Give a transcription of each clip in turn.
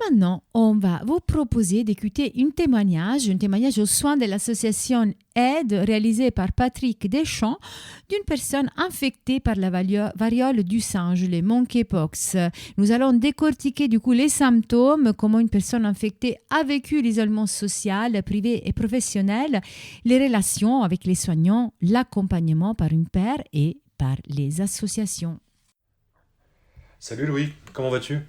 Maintenant, on va vous proposer d'écouter un témoignage aux soins de l'association Aide réalisé par Patrick Deschamps d'une personne infectée par la variole du singe, les monkeypox. Nous allons décortiquer du coup les symptômes, comment une personne infectée a vécu l'isolement social, privé et professionnel, les relations avec les soignants, l'accompagnement par une paire et par les associations. Salut Louis, comment vas-tu?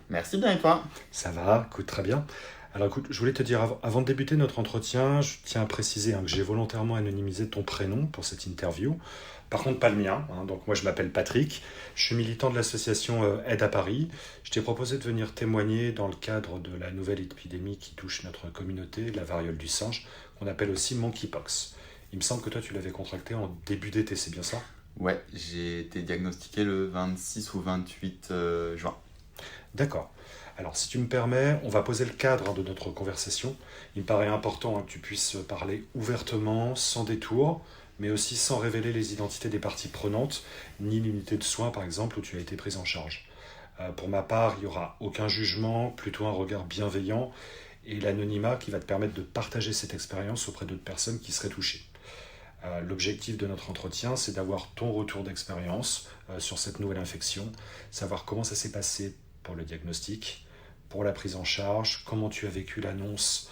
Merci bien et toi? Ça va, écoute, très bien. Alors écoute, je voulais te dire, avant de débuter notre entretien, je tiens à préciser que j'ai volontairement anonymisé ton prénom pour cette interview. Par contre, pas le mien, donc moi je m'appelle Patrick, je suis militant de l'association Aide à Paris. Je t'ai proposé de venir témoigner dans le cadre de la nouvelle épidémie qui touche notre communauté, la variole du singe, qu'on appelle aussi monkeypox. Il me semble que toi tu l'avais contracté en début d'été, c'est bien ça? Ouais, j'ai été diagnostiqué le 26 ou 28 juin. D'accord. Alors, si tu me permets, on va poser le cadre de notre conversation. Il me paraît important que tu puisses parler ouvertement, sans détour, mais aussi sans révéler les identités des parties prenantes, ni l'unité de soins, par exemple, où tu as été prise en charge. Pour ma part, il n'y aura aucun jugement, plutôt un regard bienveillant, et l'anonymat qui va te permettre de partager cette expérience auprès d'autres personnes qui seraient touchées. L'objectif de notre entretien, c'est d'avoir ton retour d'expérience sur cette nouvelle infection, savoir comment ça s'est passé pour le diagnostic, pour la prise en charge, comment tu as vécu l'annonce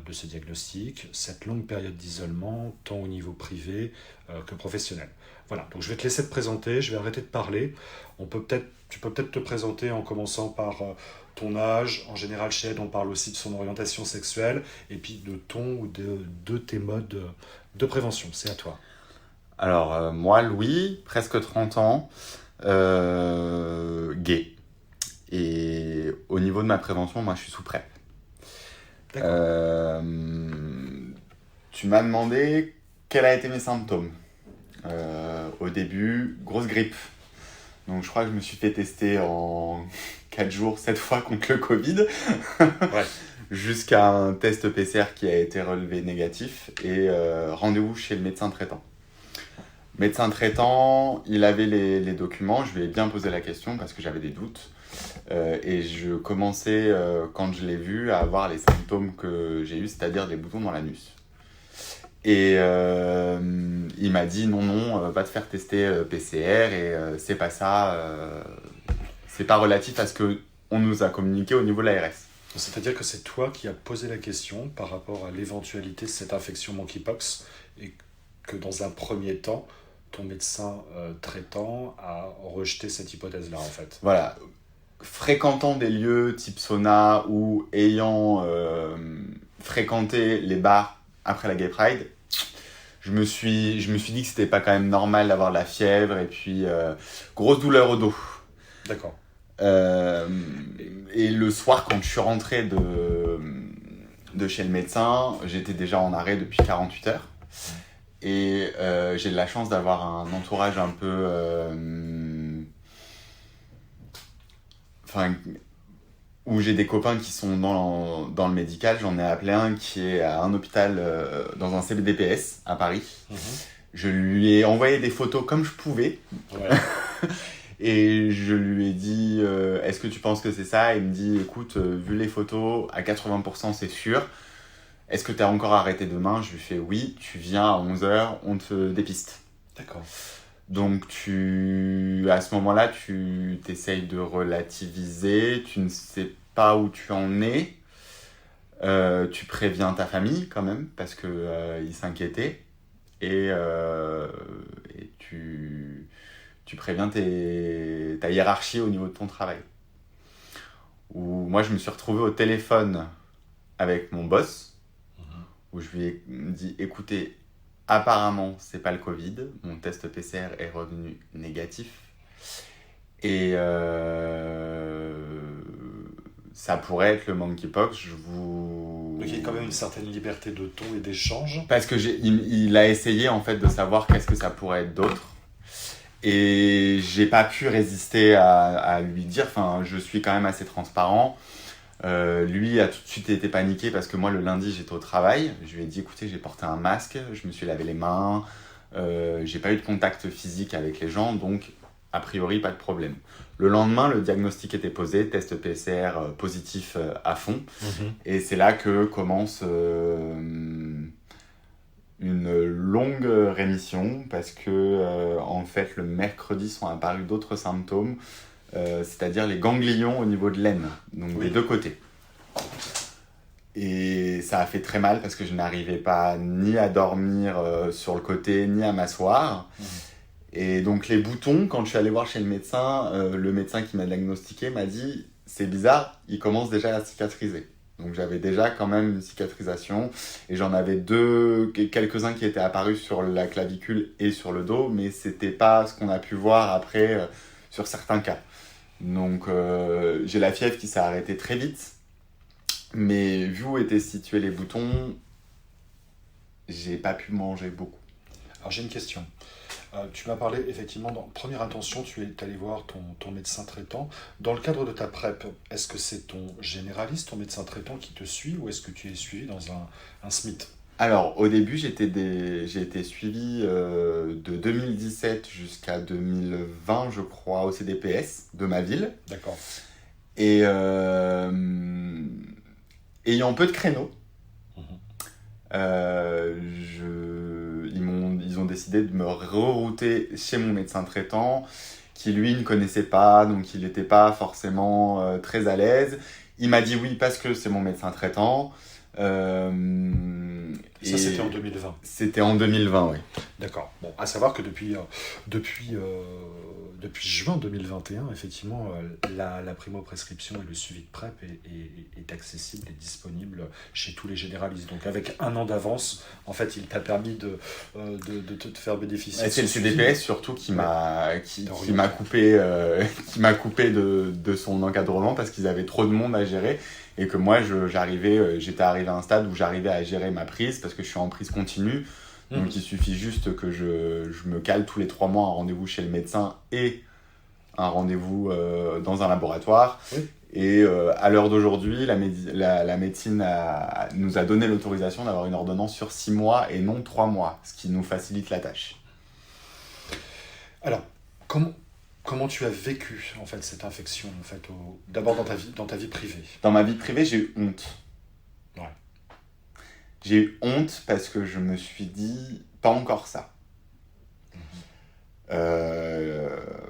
de ce diagnostic, cette longue période d'isolement, tant au niveau privé que professionnel. Voilà, donc je vais te laisser te présenter, je vais arrêter de parler. Tu peux peut-être te présenter en commençant par ton âge. En général, chez Ed, on parle aussi de son orientation sexuelle, et puis de ton ou de tes modes de prévention. C'est à toi. Alors, moi, Louis, presque 30 ans, gay. Et au niveau de ma prévention, moi, je suis sous PrEP. D'accord. Tu m'as demandé quels ont été mes symptômes. Au début, grosse grippe. Donc, je crois que je me suis fait tester en 4 jours, 7 fois contre le Covid. Ouais. Jusqu'à un test PCR qui a été relevé négatif et rendez-vous chez le médecin traitant. Médecin traitant, il avait les documents, je lui ai bien posé la question parce que j'avais des doutes. Et je commençais, quand je l'ai vu, à avoir les symptômes que j'ai eus, c'est-à-dire des boutons dans l'anus. Et il m'a dit non, va te faire tester PCR et c'est pas ça, c'est pas relatif à ce qu'on nous a communiqué au niveau de l'ARS. C'est-à-dire que c'est toi qui as posé la question par rapport à l'éventualité de cette infection monkeypox et que dans un premier temps, ton médecin traitant a rejeté cette hypothèse-là en fait. Voilà. Fréquentant des lieux type sauna ou ayant fréquenté les bars après la Gay Pride, je me suis dit que c'était pas quand même normal d'avoir de la fièvre et puis grosse douleur au dos. D'accord. Et le soir, quand je suis rentré de chez le médecin, j'étais déjà en arrêt depuis 48 heures. Et j'ai de la chance d'avoir un entourage un peu... où j'ai des copains qui sont dans le médical. J'en ai appelé un qui est à un hôpital, dans un CBDPS à Paris. Mmh. Je lui ai envoyé des photos comme je pouvais. Ouais. Et je lui ai dit, est-ce que tu penses que c'est ça? Il me dit, écoute, vu les photos, à 80% c'est sûr. Est-ce que tu es encore arrêté demain? Je lui fais, oui, tu viens à 11h, on te dépiste. D'accord. Donc, à ce moment-là, tu t'essayes de relativiser, tu ne sais pas où tu en es. Tu préviens ta famille quand même, parce qu'ils s'inquiétaient. Et tu préviens ta hiérarchie au niveau de ton travail. Où moi, je me suis retrouvé au téléphone avec mon boss, où je lui ai dit, écoutez, apparemment, c'est pas le Covid. Mon test PCR est revenu négatif. Et ça pourrait être le monkeypox. Donc il y a quand même une certaine liberté de ton et d'échange. Parce que il a essayé en fait de savoir qu'est-ce que ça pourrait être d'autre. Et j'ai pas pu résister à lui dire. Enfin, je suis quand même assez transparent. Lui a tout de suite été paniqué parce que moi le lundi j'étais au travail. Je lui ai dit écoutez, j'ai porté un masque, je me suis lavé les mains, j'ai pas eu de contact physique avec les gens, donc a priori, pas de problème. Le lendemain, le diagnostic était posé, test PCR positif à fond. Et c'est là que commence une longue rémission parce que, en fait, le mercredi sont apparus d'autres symptômes, c'est-à-dire les ganglions au niveau de l'aine, donc des deux côtés. Et ça a fait très mal parce que je n'arrivais pas ni à dormir sur le côté, ni à m'asseoir. Et donc les boutons, quand je suis allé voir chez le médecin qui m'a diagnostiqué m'a dit « c'est bizarre, il commence déjà à cicatriser ». Donc j'avais déjà quand même une cicatrisation et j'en avais quelques-uns qui étaient apparus sur la clavicule et sur le dos, mais c'était pas ce qu'on a pu voir après sur certains cas. Donc j'ai la fièvre qui s'est arrêtée très vite, mais vu où étaient situés les boutons, j'ai pas pu manger beaucoup. Alors j'ai une question. Tu m'as parlé, effectivement, dans première intention, tu es allé voir ton médecin traitant. Dans le cadre de ta PrEP, est-ce que c'est ton généraliste, ton médecin traitant qui te suit ou est-ce que tu es suivi dans un SMIT? Alors, au début, j'ai été suivi de 2017 jusqu'à 2020, je crois, au CDPS de ma ville. D'accord. Et ayant peu de créneaux, ils ont décidé de me rerouter chez mon médecin traitant, qui lui ne connaissait pas, donc il n'était pas forcément très à l'aise. Il m'a dit oui parce que c'est mon médecin traitant. Ça, c'était en 2020. C'était en 2020, oui. D'accord. Bon, à savoir que depuis juin 2021, effectivement, la primo-prescription et le suivi de PrEP est accessible et disponible chez tous les généralistes. Donc, avec un an d'avance, en fait, il t'a permis de te faire bénéficier. C'est le CDPS surtout qui m'a coupé, de son encadrement parce qu'ils avaient trop de monde à gérer. Et que moi, j'étais arrivé à un stade où j'arrivais à gérer ma prise parce que je suis en prise continue. Donc, il suffit juste que je me cale tous les 3 mois un rendez-vous chez le médecin et un rendez-vous dans un laboratoire. Oui. Et à l'heure d'aujourd'hui, la médecine nous a donné l'autorisation d'avoir une ordonnance sur 6 mois et non 3 mois, ce qui nous facilite la tâche. Alors, comment tu as vécu en fait cette infection en fait, d'abord dans ta vie privée? Dans ma vie privée, j'ai eu honte. Ouais. J'ai eu honte parce que je me suis dit, pas encore ça.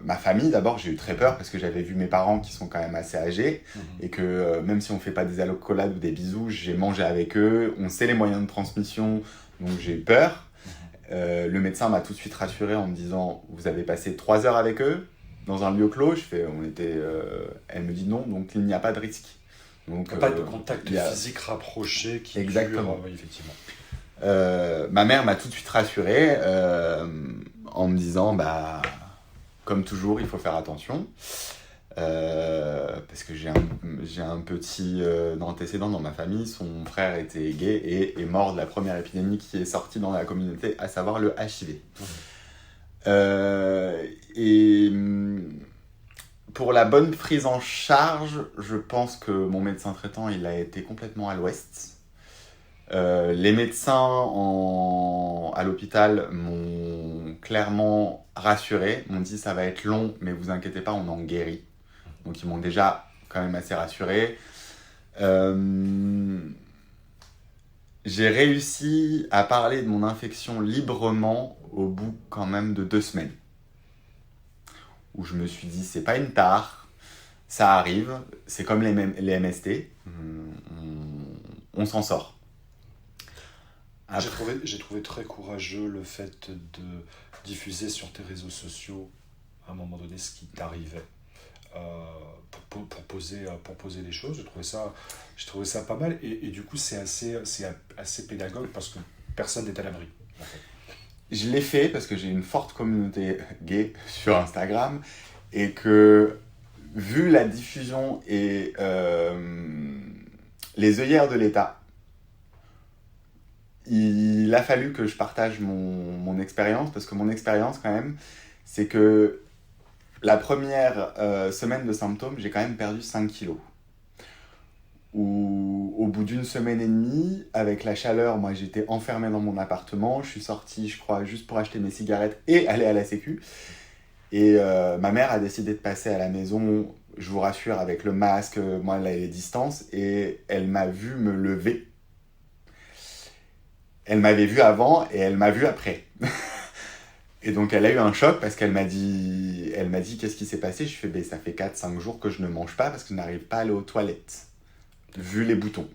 Ma famille, d'abord, j'ai eu très peur parce que j'avais vu mes parents qui sont quand même assez âgés et que même si on ne fait pas des accolades ou des bisous, j'ai mangé avec eux, on sait les moyens de transmission, donc j'ai eu peur. Le médecin m'a tout de suite rassuré en me disant, vous avez passé 3 heures avec eux dans un lieu clos. Elle me dit non, donc il n'y a pas de risque. Donc, pas de contact physique rapproché qui exactement. Dure, effectivement. Ma mère m'a tout de suite rassuré en me disant comme toujours il faut faire attention parce que j'ai un petit antécédent dans ma famille. Son frère était gay et est mort de la première épidémie qui est sortie dans la communauté, à savoir le HIV. Et pour la bonne prise en charge, je pense que mon médecin traitant il a été complètement à l'ouest. Les médecins à l'hôpital m'ont clairement rassuré, m'ont dit ça va être long, mais vous inquiétez pas, on en guérit. Donc ils m'ont déjà quand même assez rassuré. J'ai réussi à parler de mon infection librement au bout quand même de 2 semaines. Où je me suis dit, c'est pas une tare, ça arrive, c'est comme les MST, on s'en sort. J'ai trouvé très courageux le fait de diffuser sur tes réseaux sociaux à un moment donné ce qui t'arrivait pour poser les choses. J'ai trouvé ça pas mal et du coup c'est assez pédagogue parce que personne n'est à l'abri. En fait. Je l'ai fait parce que j'ai une forte communauté gay sur Instagram et que vu la diffusion et les œillères de l'État, il a fallu que je partage mon expérience, parce que mon expérience quand même, c'est que la première semaine de symptômes, j'ai quand même perdu 5 kilos. Où, au bout d'1 semaine et demie, avec la chaleur, moi j'étais enfermé dans mon appartement, je suis sorti, je crois, juste pour acheter mes cigarettes et aller à la sécu. Et ma mère a décidé de passer à la maison, je vous rassure, avec le masque, moi, les distances, et elle m'a vu me lever. Elle m'avait vu avant et elle m'a vu après. Et donc, elle a eu un choc parce qu'elle m'a dit, qu'est-ce qui s'est passé? Je fais, ben, ça fait 4-5 jours que je ne mange pas parce que je n'arrive pas à aller aux toilettes, vu les boutons.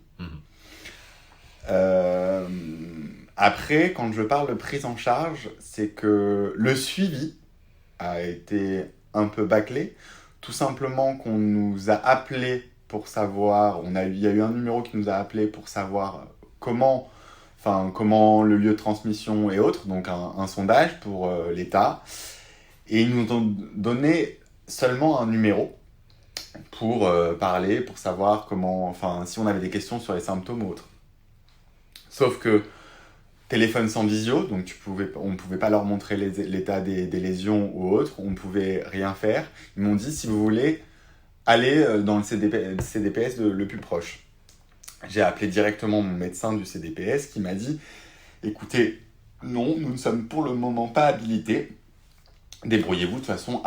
Après, quand je parle de prise en charge, c'est que le suivi a été un peu bâclé. Tout simplement qu'on nous a appelé pour savoir, il y a eu un numéro qui nous a appelé pour savoir comment le lieu de transmission et autres, donc un sondage pour l'État. Et ils nous ont donné seulement un numéro pour parler, pour savoir si on avait des questions sur les symptômes ou autres. Sauf que téléphone sans visio, donc on ne pouvait pas leur montrer l'état des lésions ou autres, on ne pouvait rien faire. Ils m'ont dit, si vous voulez, allez dans le CDPS le plus proche. J'ai appelé directement mon médecin du CDPS qui m'a dit, écoutez, non, nous ne sommes pour le moment pas habilités. Débrouillez-vous, de toute façon,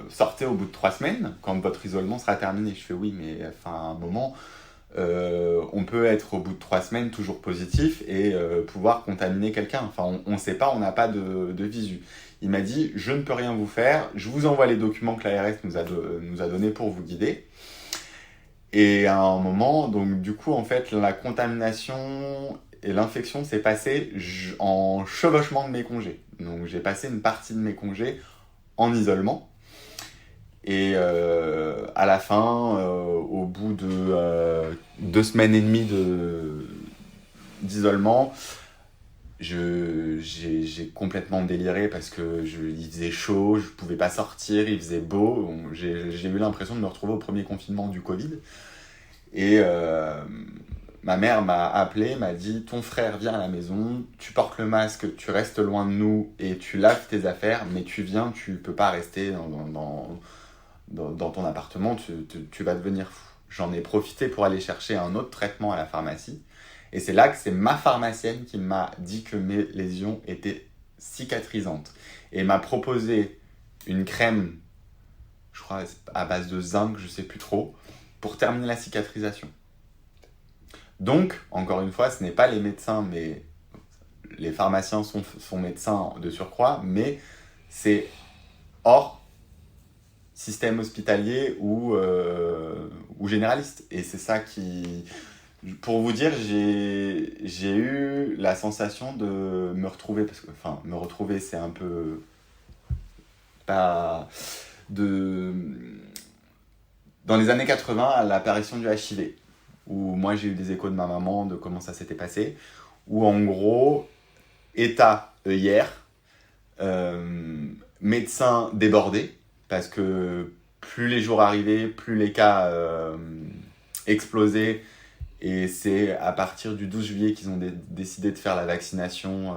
sortez au bout de 3 semaines, quand votre isolement sera terminé. Je fais oui, mais à un moment, on peut être au bout de 3 semaines toujours positif et pouvoir contaminer quelqu'un. On ne sait pas, on n'a pas de visu. Il m'a dit, je ne peux rien vous faire, je vous envoie les documents que l'ARS nous a donnés pour vous guider. Et à un moment, donc du coup, en fait, la contamination et l'infection s'est passée en chevauchement de mes congés. Donc j'ai passé une partie de mes congés en isolement. Et à la fin, au bout de 2 semaines et demie d'isolement, j'ai complètement déliré parce que il faisait chaud, je ne pouvais pas sortir, il faisait beau. J'ai eu l'impression de me retrouver au premier confinement du Covid. Et ma mère m'a appelé, m'a dit « Ton frère vient à la maison, tu portes le masque, tu restes loin de nous et tu laves tes affaires, mais tu viens, tu ne peux pas rester dans ton appartement, tu vas devenir fou. » J'en ai profité pour aller chercher un autre traitement à la pharmacie. Et c'est là que c'est ma pharmacienne qui m'a dit que mes lésions étaient cicatrisantes. Et m'a proposé une crème, je crois à base de zinc, je ne sais plus trop, pour terminer la cicatrisation. Donc, encore une fois, ce n'est pas les médecins, mais les pharmaciens sont médecins de surcroît, mais c'est hors système hospitalier ou généraliste. Et c'est ça qui... Pour vous dire, j'ai eu la sensation de me retrouver, me retrouver, c'est un peu... pas... Dans les années 80, à l'apparition du HIV, où moi j'ai eu des échos de ma maman de comment ça s'était passé, où en gros, État, hier, médecins débordés, parce que plus les jours arrivaient, plus les cas explosaient, et c'est à partir du 12 juillet qu'ils ont décidé de faire la vaccination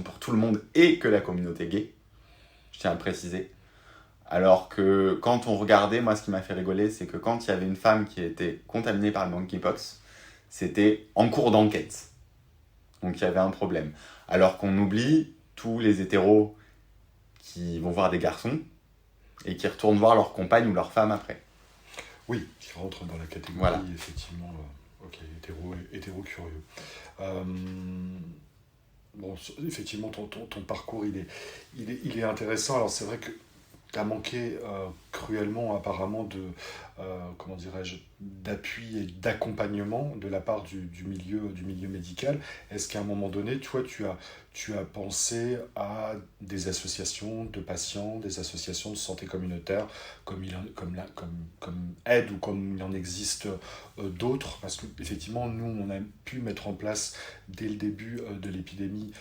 pour tout le monde et que la communauté gay, je tiens à le préciser. Alors que quand on regardait, moi ce qui m'a fait rigoler, c'est que quand il y avait une femme qui était contaminée par le monkeypox, c'était en cours d'enquête. Donc il y avait un problème. Alors qu'on oublie tous les hétéros qui vont voir des garçons et qui retournent voir leur compagne ou leur femme après. Oui, qui rentrent dans la catégorie, voilà. Effectivement, hétéro curieux. Bon, effectivement, ton parcours, il est intéressant. Alors c'est vrai que tu as manqué cruellement apparemment d'appui et d'accompagnement de la part du milieu médical. Est-ce qu'à un moment donné, toi, tu as pensé à des associations de patients, des associations de santé communautaire, comme Aide ou comme il en existe d'autres? Parce qu'effectivement, nous, on a pu mettre en place dès le début de l'épidémie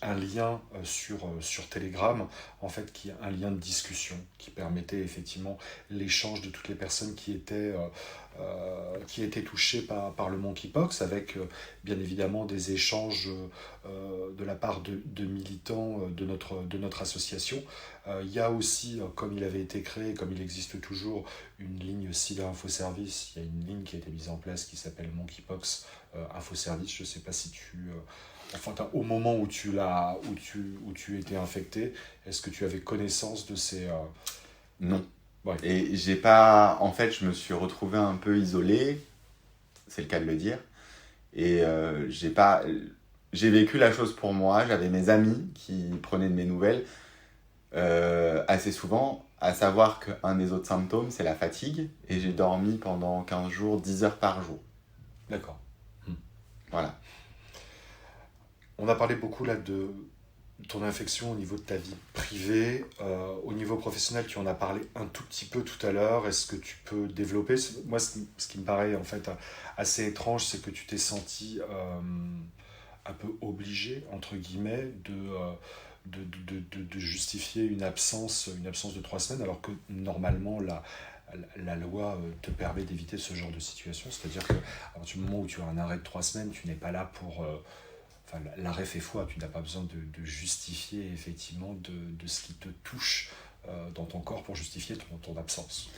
un lien sur Telegram, en fait, qui est un lien de discussion, qui permettait effectivement l'échange de toutes les personnes qui étaient touchées par le monkeypox, avec bien évidemment des échanges de la part de militants de notre association. Il y a aussi, comme il avait été créé, comme il existe toujours, une ligne SIDA Infoservice. Il y a une ligne qui a été mise en place qui s'appelle Monkeypox Infoservice. Je ne sais pas si tu Enfin, au moment où tu étais infecté, est-ce que tu avais connaissance de ces... Non. Ouais. Et j'ai pas... En fait, je me suis retrouvé un peu isolé, c'est le cas de le dire. Et j'ai pas... J'ai vécu la chose pour moi, j'avais mes amis qui prenaient de mes nouvelles assez souvent, à savoir qu'un des autres symptômes, c'est la fatigue, et j'ai dormi pendant 15 jours, 10 heures par jour. D'accord. Voilà. On a parlé beaucoup là de ton infection au niveau de ta vie privée. Au niveau professionnel, tu en as parlé un tout petit peu tout à l'heure. Est-ce que tu peux développer? Moi, ce qui me paraît en fait assez étrange, c'est que tu t'es senti un peu obligé, entre guillemets, de justifier une absence de 3 semaines, alors que normalement, la loi te permet d'éviter ce genre de situation. C'est-à-dire qu'à partir du moment où tu as un arrêt de 3 semaines, tu n'es pas là pour... Enfin, l'arrêt fait foi, tu n'as pas besoin de justifier effectivement de ce qui te touche dans ton corps pour justifier ton absence.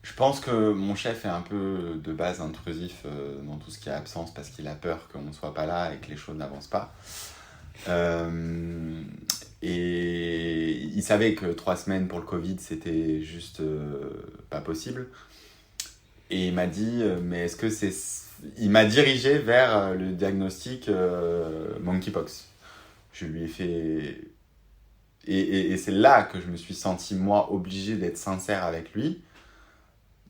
Je pense que mon chef est un peu de base intrusif dans tout ce qui est absence parce qu'il a peur qu'on ne soit pas là et que les choses n'avancent pas. Et il savait que 3 semaines pour le Covid, c'était juste pas possible. Et il m'a dit, mais est-ce que c'est... Il m'a dirigé vers le diagnostic monkeypox. Je lui ai fait... Et c'est là que je me suis senti, moi, obligé d'être sincère avec lui.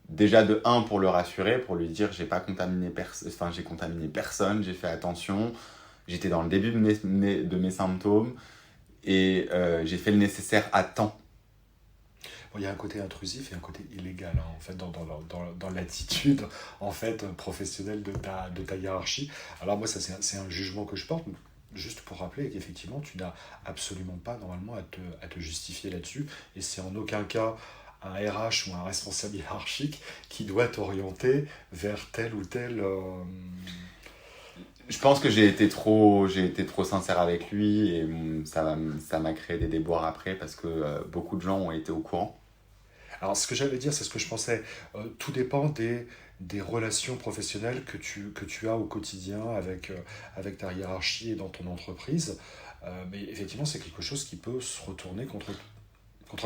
Déjà de 1 pour le rassurer, pour lui dire j'ai pas contaminé j'ai contaminé personne, j'ai fait attention, j'étais dans le début de mes symptômes et j'ai fait le nécessaire à temps. Bon, il y a un côté intrusif et un côté illégal en fait, dans l'attitude en fait, professionnelle de ta hiérarchie. Alors moi, ça c'est un jugement que je porte, juste pour rappeler qu'effectivement, tu n'as absolument pas normalement à te justifier là-dessus, et c'est en aucun cas un RH ou un responsable hiérarchique qui doit t'orienter vers tel ou tel... Je pense que j'ai été trop sincère avec lui et ça m'a créé des déboires après parce que beaucoup de gens ont été au courant. Alors, ce que j'allais dire, c'est ce que je pensais. Tout dépend des relations professionnelles que tu as au quotidien avec ta hiérarchie et dans ton entreprise. Mais effectivement, c'est quelque chose qui peut se retourner contre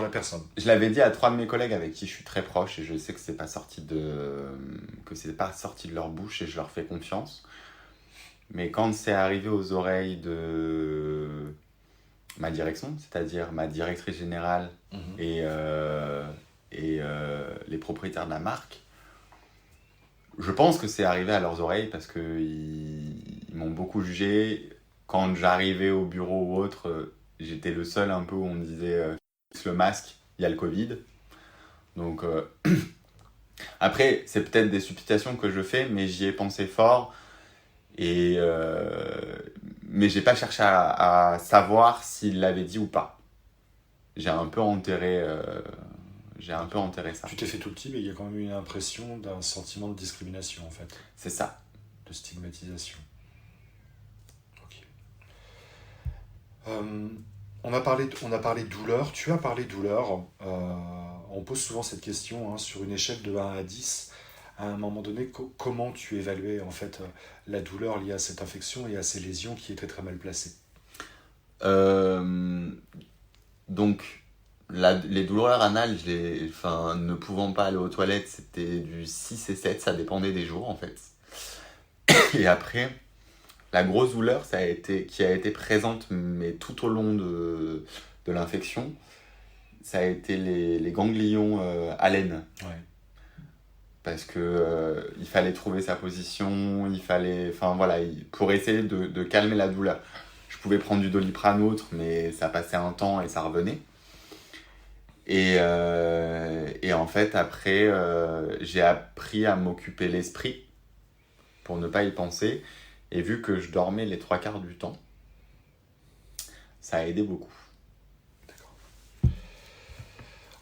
la personne. Je l'avais dit à 3 de mes collègues avec qui je suis très proche et je sais que c'est pas sorti de leur bouche et je leur fais confiance. Mais quand c'est arrivé aux oreilles de ma direction, c'est-à-dire ma directrice générale et les propriétaires de la marque, je pense que c'est arrivé à leurs oreilles parce qu'ils m'ont beaucoup jugé. Quand j'arrivais au bureau ou autre, j'étais le seul un peu où on me disait le masque, il y a le Covid. Donc après, c'est peut-être des supputations que je fais, mais j'y ai pensé fort. Mais j'ai pas cherché à savoir s'il l'avait dit ou pas. J'ai un peu enterré ça. Tu t'es fait tout petit, mais il y a quand même eu une impression d'un sentiment de discrimination, en fait. C'est ça. De stigmatisation. Ok. On a parlé douleur. Tu as parlé douleur. On pose souvent cette question sur une échelle de 1 à 10. À un moment donné, comment tu évaluais en fait la douleur liée à cette infection et à ces lésions qui étaient très mal placées? Donc, les douleurs anales, ne pouvant pas aller aux toilettes, c'était du 6 et 7, ça dépendait des jours en fait. Et après, la grosse douleur qui a été présente, mais tout au long de l'infection, ça a été les ganglions haleines. Ouais. Parce que il fallait trouver sa position, pour essayer de calmer la douleur. Je pouvais prendre du Doliprane autre, mais ça passait un temps et ça revenait. Et en fait, après, j'ai appris à m'occuper l'esprit pour ne pas y penser. Et vu que je dormais les 3/4 du temps, ça a aidé beaucoup.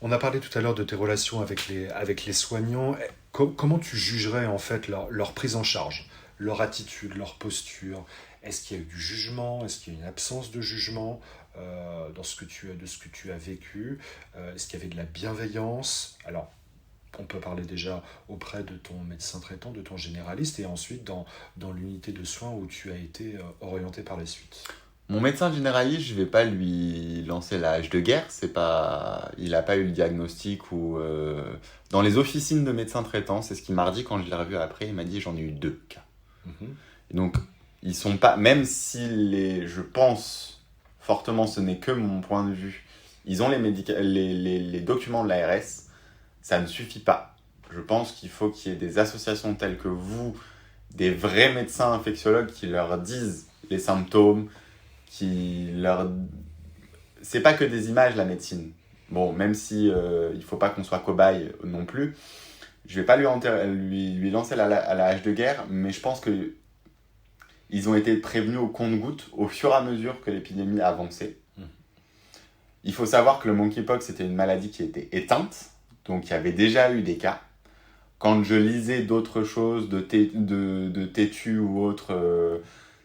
On a parlé tout à l'heure de tes relations avec les soignants. Comment tu jugerais en fait leur prise en charge, leur attitude, leur posture? Est-ce qu'il y a eu du jugement? Est-ce qu'il y a une absence de jugement de ce que tu as vécu? Est-ce qu'il y avait de la bienveillance? Alors, on peut parler déjà auprès de ton médecin traitant, de ton généraliste, et ensuite dans l'unité de soins où tu as été orienté par la suite. Mon médecin généraliste, je vais pas lui lancer la hache de guerre. Il n'a pas eu le diagnostic ou dans les officines de médecins traitants, c'est ce qu'il m'a dit quand je l'ai revu après. Il m'a dit j'en ai eu 2 cas. Et donc ils sont pas, même si je pense fortement, ce n'est que mon point de vue. Ils ont les documents de l'ARS, ça ne suffit pas. Je pense qu'il faut qu'il y ait des associations telles que vous, des vrais médecins infectiologues qui leur disent les symptômes. C'est pas que des images, la médecine. Bon, même si il faut pas qu'on soit cobaye non plus, je vais pas lui lancer la hache de guerre, mais je pense que ils ont été prévenus au compte-gouttes au fur et à mesure que l'épidémie avançait. Il faut savoir que le monkeypox c'était une maladie qui était éteinte, donc il y avait déjà eu des cas. Quand je lisais d'autres choses, de tétu ou autre,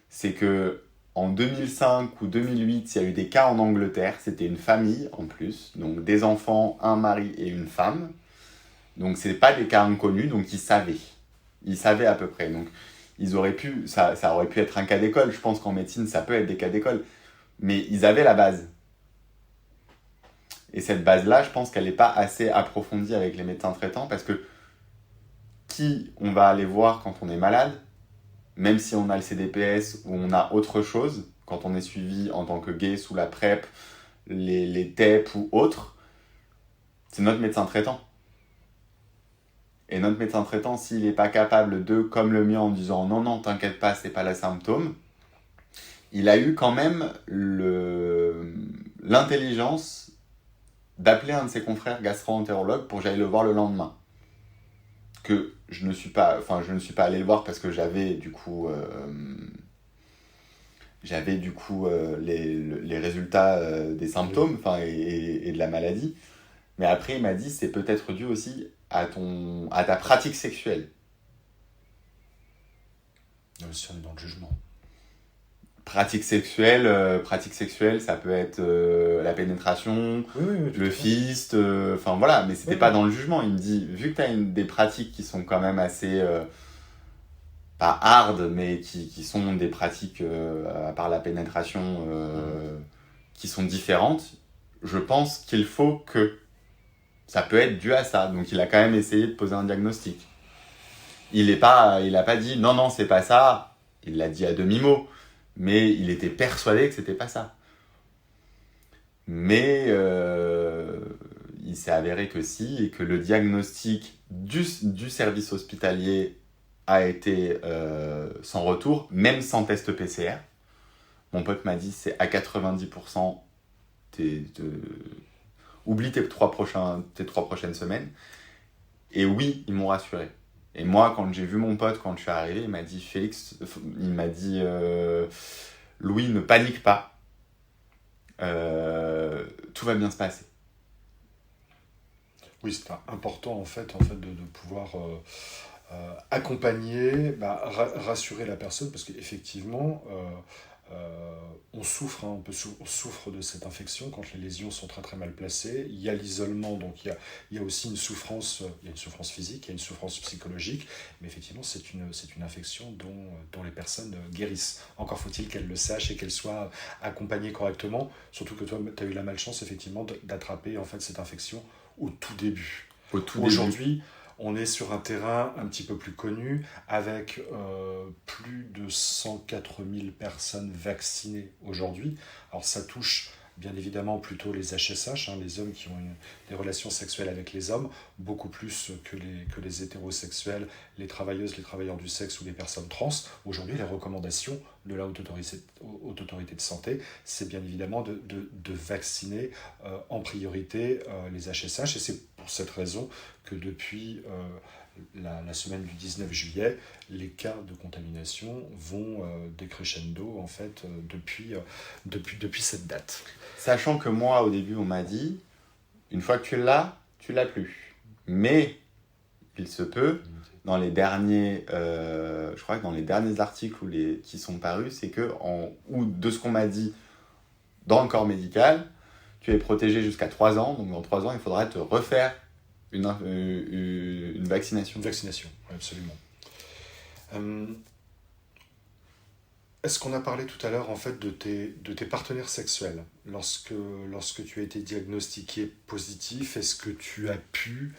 c'est que en 2005 ou 2008, il y a eu des cas en Angleterre. C'était une famille en plus, donc des enfants, un mari et une femme. Donc c'est pas des cas inconnus, donc ils savaient à peu près. Donc ils auraient pu, ça aurait pu être un cas d'école. Je pense qu'en médecine, ça peut être des cas d'école, mais ils avaient la base. Et cette base-là, je pense qu'elle n'est pas assez approfondie avec les médecins traitants parce que qui on va aller voir quand on est malade, même si on a le CDPS ou on a autre chose, quand on est suivi en tant que gay sous la PrEP, les TEP ou autres, c'est notre médecin traitant. Et notre médecin traitant, s'il n'est pas capable de, comme le mien, en disant non, t'inquiète pas, c'est pas le symptôme, il a eu quand même l'intelligence d'appeler un de ses confrères gastro-entérologues pour que j'aille le voir le lendemain. Que je ne suis pas allé le voir parce que j'avais du coup les résultats des symptômes et de la maladie. Mais après, il m'a dit c'est peut-être dû aussi à ta pratique sexuelle. Si on est dans le jugement. Pratique sexuelle, ça peut être la pénétration, le fist, voilà, mais c'était pas dans le jugement. Il me dit, vu que tu as des pratiques qui sont quand même assez, pas hard, mais qui sont des pratiques, à part la pénétration, qui sont différentes, je pense qu'il faut que ça peut être dû à ça. Donc il a quand même essayé de poser un diagnostic. Il a pas dit, non, c'est pas ça, il l'a dit à demi-mot. Mais il était persuadé que c'était pas ça. Mais il s'est avéré que si, et que le diagnostic du service hospitalier a été sans retour, même sans test PCR. Mon pote m'a dit c'est à 90%, oublie tes 3 prochaines semaines. Et oui, ils m'ont rassuré. Et moi, quand j'ai vu mon pote, quand je suis arrivé, il m'a dit Louis, ne panique pas. Tout va bien se passer. Oui, c'est important en fait de pouvoir accompagner, rassurer la personne, parce qu'effectivement, on souffre, on souffre de cette infection quand les lésions sont très très mal placées. Il y a l'isolement, donc il y a aussi une souffrance physique, il y a une souffrance psychologique, mais effectivement c'est une infection dont les personnes guérissent. Encore faut-il qu'elles le sachent et qu'elles soient accompagnées correctement, surtout que toi tu as eu la malchance effectivement d'attraper en fait cette infection au tout début. Aujourd'hui, on est sur un terrain un petit peu plus connu, avec plus de 104 000 personnes vaccinées aujourd'hui. Alors ça touche bien évidemment plutôt les HSH, les hommes qui ont des relations sexuelles avec les hommes, beaucoup plus que les hétérosexuels, les travailleuses, les travailleurs du sexe ou les personnes trans. Aujourd'hui, les recommandations de la Haute Autorité de Santé, c'est bien évidemment de vacciner en priorité les HSH, et c'est pour cette raison que depuis la semaine du 19 juillet, les cas de contamination vont décrescendo en fait depuis cette date. Sachant que moi, au début, on m'a dit, une fois que tu l'as plus. Mais il se peut, dans les derniers, je crois que dans les derniers articles qui sont parus, c'est que, ou de ce qu'on m'a dit dans le corps médical, tu es protégé jusqu'à 3 ans, donc dans 3 ans, il faudra te refaire une vaccination. Une vaccination, oui, absolument. Est-ce qu'on a parlé tout à l'heure en fait de tes partenaires sexuels lorsque tu as été diagnostiqué positif, est-ce que tu as pu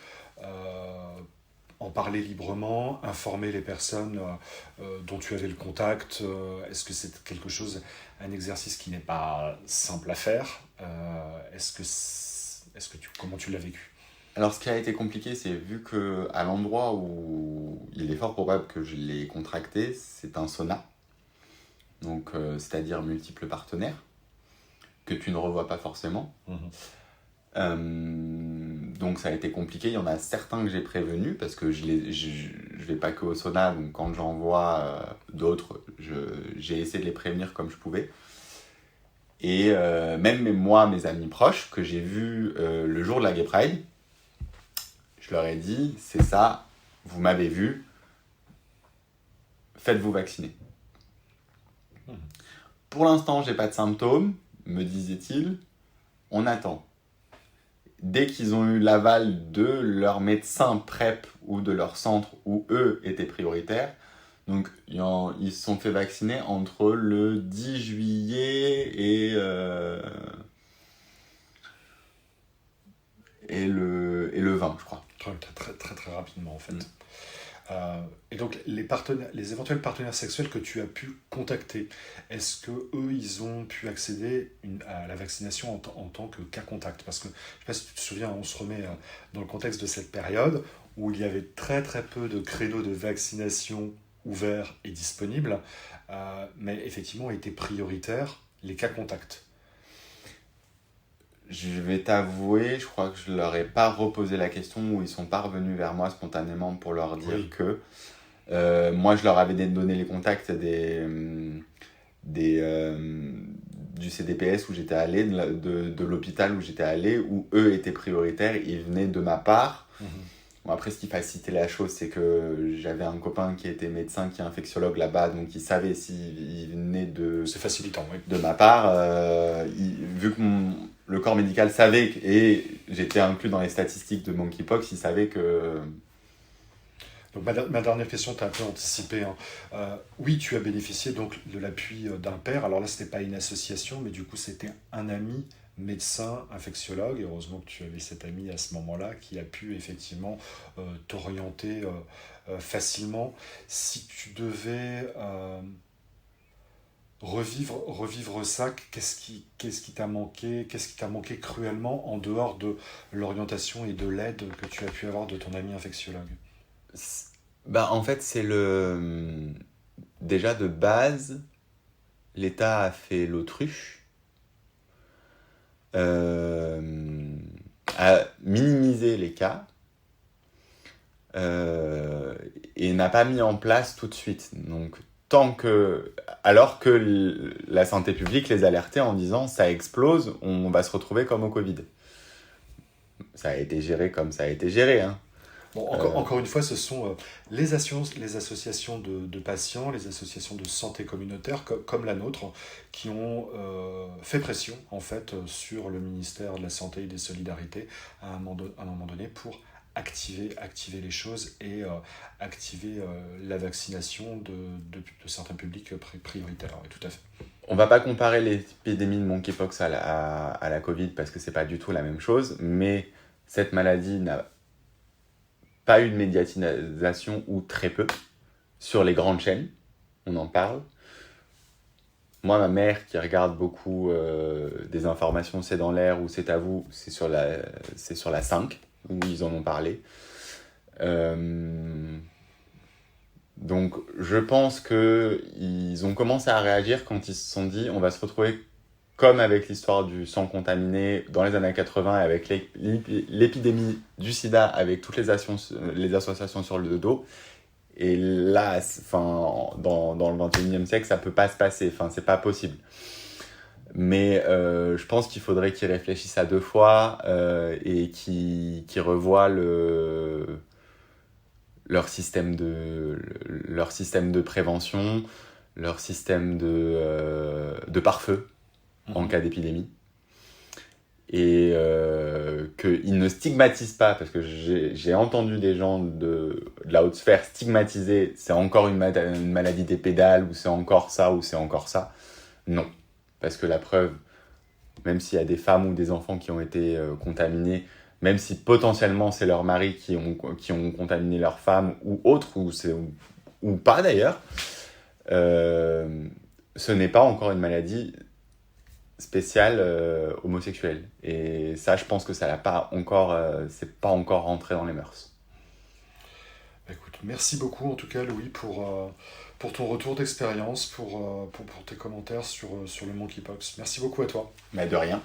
en parler librement, informer les personnes dont tu avais le contact, est-ce que c'est quelque chose, un exercice qui n'est pas simple à faire, comment tu l'as vécu? Alors, ce qui a été compliqué, c'est vu qu'à l'endroit où il est fort probable que je l'ai contracté, c'est un sauna. Donc, c'est-à-dire multiples partenaires, que tu ne revois pas forcément. Donc, ça a été compliqué. Il y en a certains que j'ai prévenus, parce que je vais pas que au sauna, donc quand j'en vois d'autres, j'ai essayé de les prévenir comme je pouvais. Et même mes amis proches, que j'ai vus le jour de la Gay Pride, je leur ai dit, c'est ça, vous m'avez vu, faites-vous vacciner. Pour l'instant, j'ai pas de symptômes, me disait-il. On attend. Dès qu'ils ont eu l'aval de leur médecin PrEP ou de leur centre où eux étaient prioritaires, donc ils se sont fait vacciner entre le 10 juillet et le 20, je crois. Très, très, très, très rapidement en fait. Et donc les éventuels partenaires sexuels que tu as pu contacter, est-ce que eux ils ont pu accéder à la vaccination en tant que cas contact? Parce que je ne sais pas si tu te souviens, on se remet dans le contexte de cette période où il y avait très très peu de créneaux de vaccination ouverts et disponibles, mais effectivement étaient prioritaires les cas contacts. Je vais t'avouer, je crois que je leur ai pas reposé la question ou ils sont pas revenus vers moi spontanément pour leur dire que moi je leur avais donné les contacts du CDPS où j'étais allé, de l'hôpital où j'étais allé, où eux étaient prioritaires, ils venaient de ma part. Bon, après, ce qui facilitait la chose, c'est que j'avais un copain qui était médecin, qui est infectiologue là-bas, donc il savait s'il venait c'est facilitant, oui. de ma part. Vu que le corps médical savait, et j'étais inclus dans les statistiques de Monkeypox, il savait que... Donc ma dernière question, tu as un peu anticipé. Oui, tu as bénéficié donc de l'appui d'un père. Alors là, ce n'était pas une association, mais du coup, c'était un ami médecin, infectiologue. Et heureusement que tu avais cet ami à ce moment-là qui a pu effectivement t'orienter facilement. Si tu devais revivre ça, qu'est-ce qui t'a manqué cruellement en dehors de l'orientation et de l'aide que tu as pu avoir de ton ami infectiologue? En fait, c'est déjà de base, l'État a fait l'autruche, a minimisé les cas et n'a pas mis en place tout de suite. Donc, alors que la santé publique les alertait en disant ça explose, on va se retrouver comme au Covid. Ça a été géré comme ça a été géré, hein. Bon, encore une fois, ce sont les associations de patients, les associations de santé communautaire comme la nôtre, qui ont fait pression en fait sur le ministère de la Santé et des Solidarités à un moment donné pour activer les choses et activer la vaccination de certains publics prioritaires. Oui, tout à fait. On va pas comparer l'épidémie de monkeypox à la Covid parce que c'est pas du tout la même chose, mais cette maladie n'a pas eu de médiatisation ou très peu sur les grandes chaînes, on en parle. Moi, ma mère qui regarde beaucoup des informations C'est dans l'air ou C'est à vous, c'est sur la 5 où ils en ont parlé. Donc je pense qu'ils ont commencé à réagir quand ils se sont dit on va se retrouver comme avec l'histoire du sang contaminé dans les années 80 et avec l'épidémie du sida avec toutes les associations sur le dos. Et là, dans le 21e siècle, ça ne peut pas se passer, c'est pas possible. Mais je pense qu'il faudrait qu'ils réfléchissent à deux fois et qu'ils revoient leur système de prévention, leur système de pare-feu en cas d'épidémie. et qu'ils ne stigmatisent pas, parce que j'ai entendu des gens de la haute sphère stigmatiser, c'est encore une maladie des pédales, ou c'est encore ça, ou c'est encore ça. Non, parce que la preuve, même s'il y a des femmes ou des enfants qui ont été contaminés, même si potentiellement c'est leur mari qui ont contaminé leur femme ou autre, ou pas d'ailleurs, ce n'est pas encore une maladie spéciale homosexuelle. Et ça, je pense que ça n'a pas encore, c'est pas encore rentré dans les mœurs. Écoute, merci beaucoup en tout cas Louis pour ton retour d'expérience, pour tes commentaires sur le monkeypox. Merci beaucoup à toi. Mais de rien.